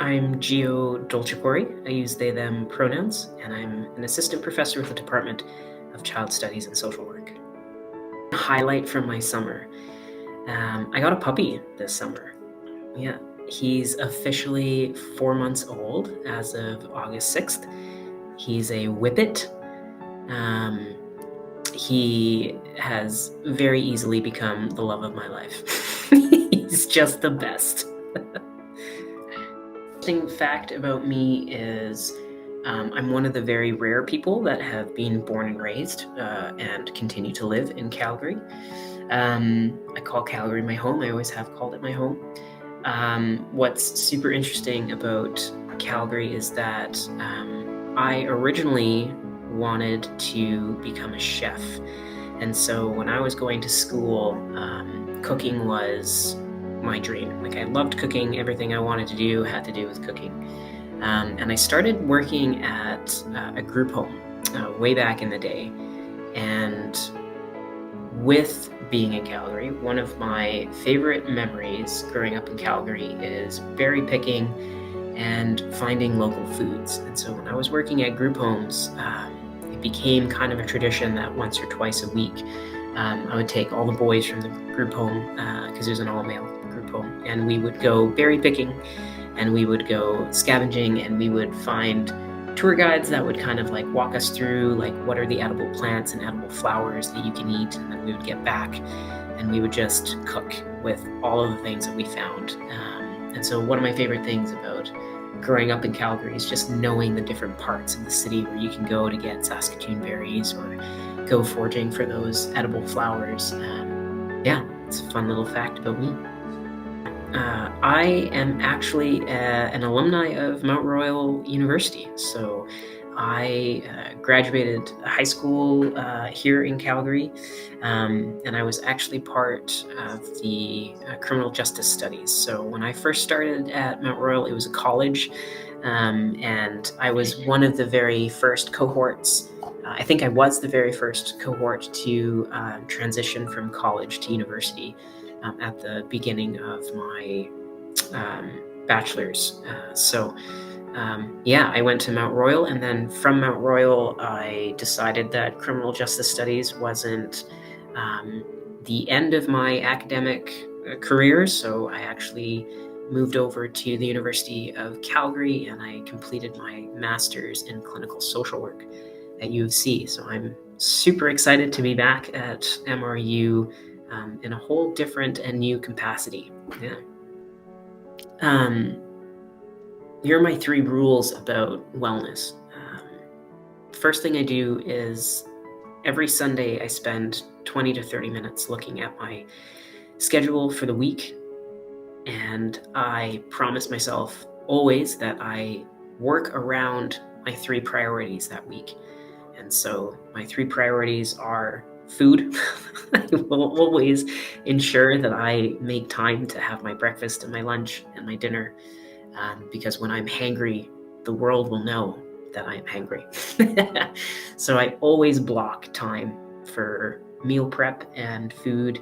I'm Gio Dolcipori. I use they, them pronouns, and I'm an assistant professor with the Department of Child Studies and Social Work. Highlight from my summer. I got a puppy this summer. Yeah, he's officially 4 months old as of August 6th. He's a whippet. He has very easily become the love of my life. He's just the best. Interesting fact about me is I'm one of the very rare people that have been born and raised and continue to live in Calgary. I call Calgary my home. I always have called it my home. What's super interesting about Calgary is that I originally wanted to become a chef. And so when I was going to school, cooking was my dream. Like, I loved cooking. Everything I wanted to do had to do with cooking. And I started working at a group home way back in the day. And with being in Calgary, one of my favorite memories growing up in Calgary is berry picking and finding local foods. And so when I was working at group homes, it became kind of a tradition that once or twice a week, I would take all the boys from the group home, because it was an all-male group home, and we would go berry picking, and we would go scavenging, and we would find tour guides that would kind of like walk us through like what are the edible plants and edible flowers that you can eat, and then we would get back and we would just cook with all of the things that we found. And so one of my favorite things about growing up in Calgary is just knowing the different parts of the city where you can go to get Saskatoon berries or go foraging for those edible flowers. Yeah, it's a fun little fact about me. I am actually an alumni of Mount Royal University. So I graduated high school here in Calgary, and I was actually part of the criminal justice studies. So when I first started at Mount Royal, it was a college, and I was one of the very first cohorts. I think I was the very first cohort to transition from college to university at the beginning of my bachelor's. I went to Mount Royal, and then from Mount Royal, I decided that criminal justice studies wasn't the end of my academic career, so I actually moved over to the University of Calgary, and I completed my master's in clinical social work at U of C. So I'm super excited to be back at MRU in a whole different and new capacity. Yeah. Here are my 3 rules about wellness. First thing I do is every Sunday I spend 20 to 30 minutes looking at my schedule for the week, and I promise myself always that I work around my 3 priorities that week. And so my 3 priorities are food. I will always ensure that I make time to have my breakfast and my lunch and my dinner, because when I'm hangry, the world will know that I am hangry. So I always block time for meal prep and food.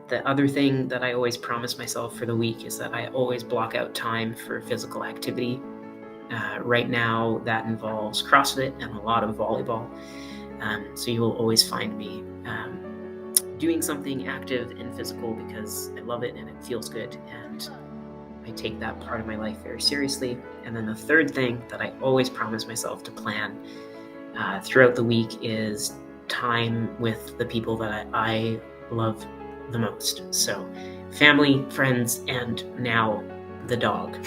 The other thing that I always promise myself for the week is that I always block out time for physical activity. Right now, that involves CrossFit and a lot of volleyball. So you will always find me doing something active and physical because I love it and it feels good, and I take that part of my life very seriously. And then the third thing that I always promise myself to plan throughout the week is time with the people that I love the most. So family, friends, and now the dog.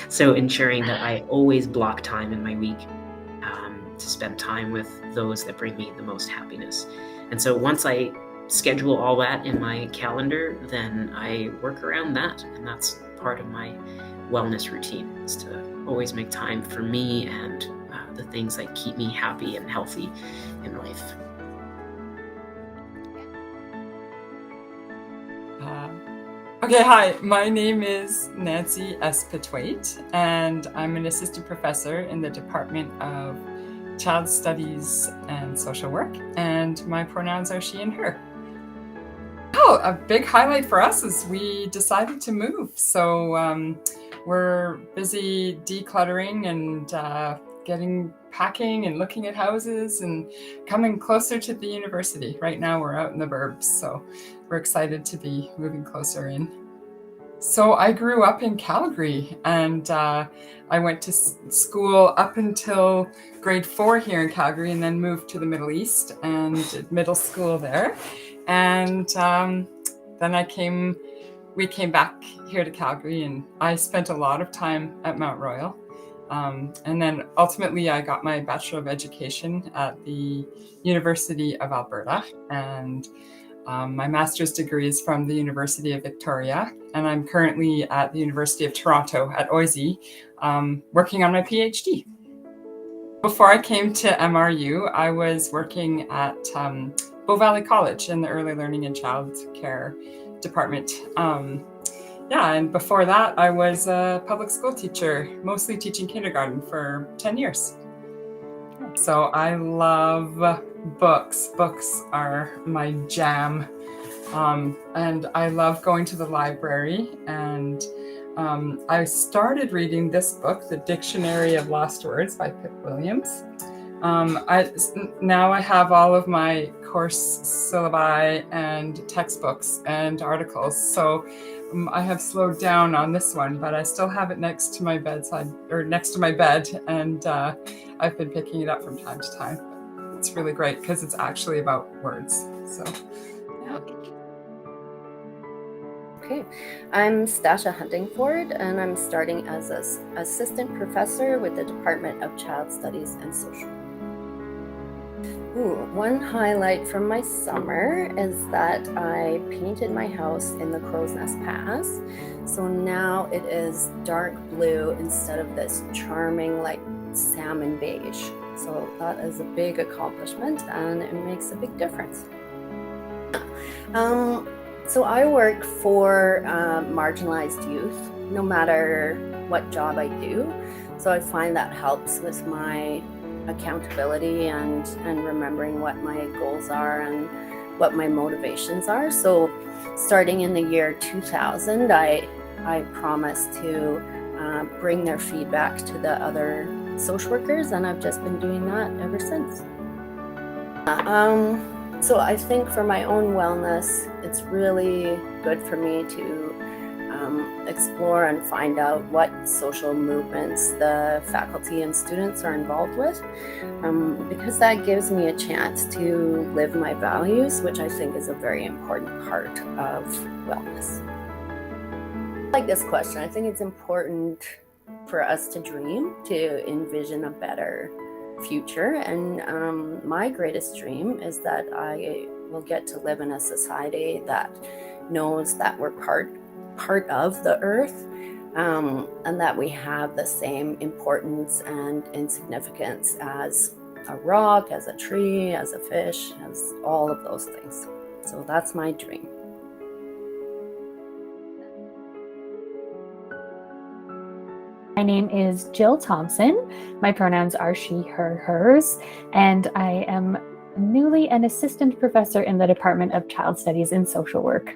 So ensuring that I always block time in my week to spend time with those that bring me the most happiness. And so once I schedule all that in my calendar, then I work around that. And that's part of my wellness routine, is to always make time for me and the things that keep me happy and healthy in life. Okay, hi, my name is Nancy S. Petwaite, and I'm an assistant professor in the Department of Child Studies and Social Work, and my pronouns are she and her. Well, a big highlight for us is we decided to move. So we're busy decluttering and packing and looking at houses and coming closer to the university. Right now we're out in the burbs, so we're excited to be moving closer in. So I grew up in Calgary, and I went to school up until grade 4 here in Calgary, and then moved to the Middle East and did middle school there. And then we came back here to Calgary, and I spent a lot of time at Mount Royal. And then ultimately I got my Bachelor of Education at the University of Alberta, and my master's degree is from the University of Victoria, and I'm currently at the University of Toronto at OISE, working on my PhD. Before I came to MRU, I was working at Bow Valley College in the Early Learning and Child Care department. And before that, I was a public school teacher, mostly teaching kindergarten for 10 years. So I love books. Books are my jam. And I love going to the library. And I started reading this book, The Dictionary of Lost Words by Pip Williams. Now I have all of my course syllabi and textbooks and articles. So I have slowed down on this one, but I still have it next to my bedside, or next to my bed, and I've been picking it up from time to time. It's really great because it's actually about words. So, yeah. Okay, I'm Stacia Huntingford, and I'm starting as an assistant professor with the Department of Child Studies and Social. One highlight from my summer is that I painted my house in the Crow's Nest Pass. So now it is dark blue instead of this charming like salmon beige. So that is a big accomplishment, and it makes a big difference. So I work for marginalized youth, no matter what job I do. So I find that helps with my accountability and remembering what my goals are and what my motivations are. So starting in the year 2000, I promised to bring their feedback to the other social workers, and I've just been doing that ever since. So I think for my own wellness, it's really good for me to explore and find out what social movements the faculty and students are involved with, because that gives me a chance to live my values, which I think is a very important part of wellness. I like this question. I think it's important for us to dream, to envision a better future, and my greatest dream is that I will get to live in a society that knows that we're part of the earth, and that we have the same importance and insignificance as a rock, as a tree, as a fish, as all of those things. So that's my dream. My name is Jill Thompson. My pronouns are she, her, hers, and I am newly an assistant professor in the Department of Child Studies and Social Work.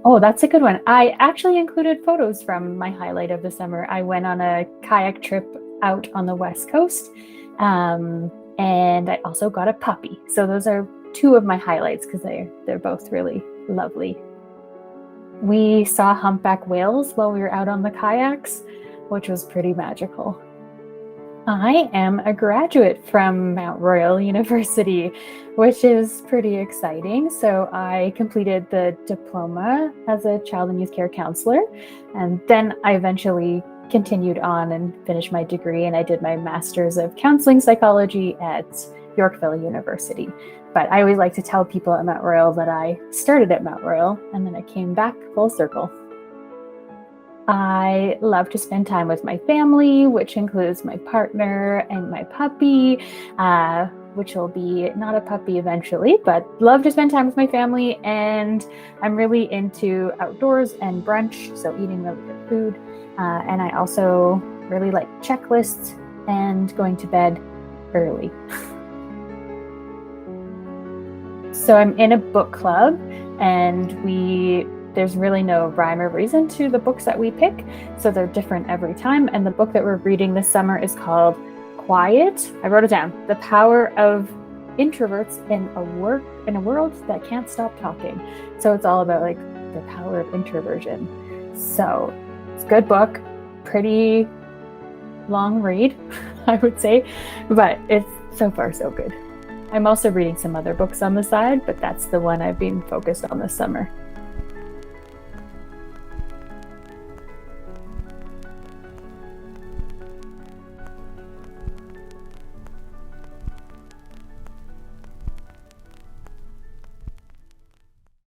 Oh, that's a good one. I actually included photos from my highlight of the summer. I went on a kayak trip out on the West Coast, and I also got a puppy. So those are two of my highlights because they're both really lovely. We saw humpback whales while we were out on the kayaks, which was pretty magical. I am a graduate from Mount Royal University, which is pretty exciting. So I completed the diploma as a child and youth care counselor, and then I eventually continued on and finished my degree, and I did my master's of counseling psychology at Yorkville University. But I always like to tell people at Mount Royal that I started at Mount Royal and then I came back full circle. I love to spend time with my family, which includes my partner and my puppy, which will be not a puppy eventually, but love to spend time with my family. And I'm really into outdoors and brunch, so eating really good food. And I also really like checklists and going to bed early. So I'm in a book club, and there's really no rhyme or reason to the books that we pick, so they're different every time. And the book that we're reading this summer is called Quiet. I wrote it down. The Power of Introverts in a World That Can't Stop Talking. So it's all about like the power of introversion. So it's a good book, pretty long read, I would say, but it's so far so good. I'm also reading some other books on the side, but that's the one I've been focused on this summer.